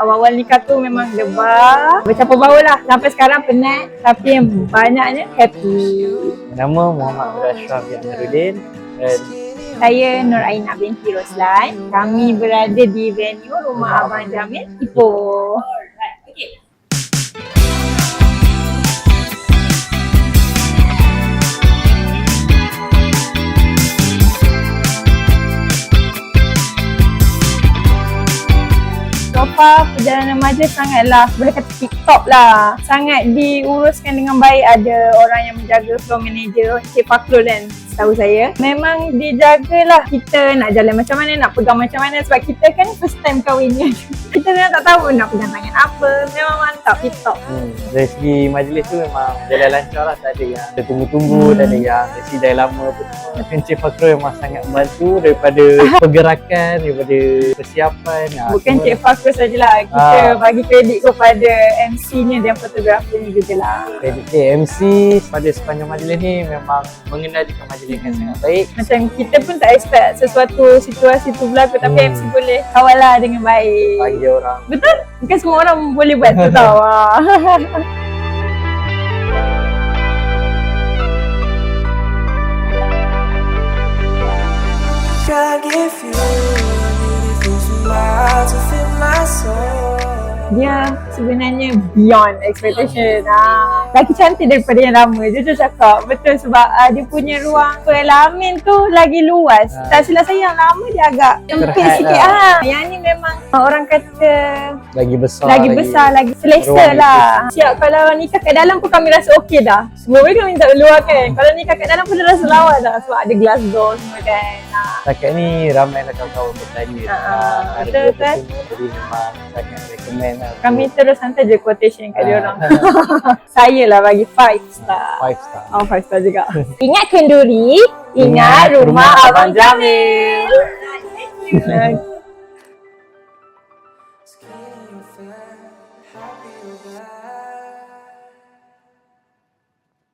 Awal-awal nikah tu memang debar, bercampur bau lah. Sampai sekarang penat, tapi yang banyaknya happy. Nama Muhammad Ashraf Amiruddin dan Saya Nur Aina binti Roslan. Kami berada di venue Rumah Abang Jamil, Ipoh. So far, perjalanan majlis sangatlah, boleh kata TikTok lah. Sangat diuruskan dengan baik. Ada orang yang menjaga, floor manager, Cik Fakrul kan, setahu saya. Memang dijagalah kita nak jalan macam mana, nak pegang macam mana. Sebab kita kan first time kahwinnya. Kita memang tak tahu nak pegang tangan apa. Memang mantap TikTok. dari segi majlis tu memang jalan lancar lah. Tak ada yang tertunggu-tunggu, tak ada yang mesti dah lama pun. Macam Cik Fakrul memang sangat membantu daripada pergerakan, daripada persiapan. Bukan Cik Fakrul sajalah, kita bagi kredit kepada MC-nya dan fotografernya jugalah. Kredit MC pada sepanjang majlis ni memang mengendalikan majlis dengan sangat baik. Macam kita pun tak expect sesuatu situasi tu berlaku, tapi MC boleh kawal lah dengan baik. Bagi orang. Betul? Bukan semua orang boleh buat tu tau. Dia sebenarnya beyond expectation. Lagi cantik daripada yang lama. Jujur cakap. Betul sebab dia punya ruang kelamin tu lagi luas. Tak silap saya yang lama dia agak sempit sikit. Yang ni memang orang kata Lagi besar. Lagi selesa lah. Siap kalau nikah kat dalam pun kami rasa okey dah. Semua kami tak luar kan. Kalau nikah kat dalam pun dah rasa lawa dah. Sebab ada glass door semua kan. Setakat ni ramai lah kawan-kawan bertanya. Betul. Jadi memang sangat recommend lah. Kami terus hantar je quotation kat dia orang. Saya lah bagi 5 star. 5 star. 5 star juga. Ingat kenduri, ingat rumah Abang Jamil.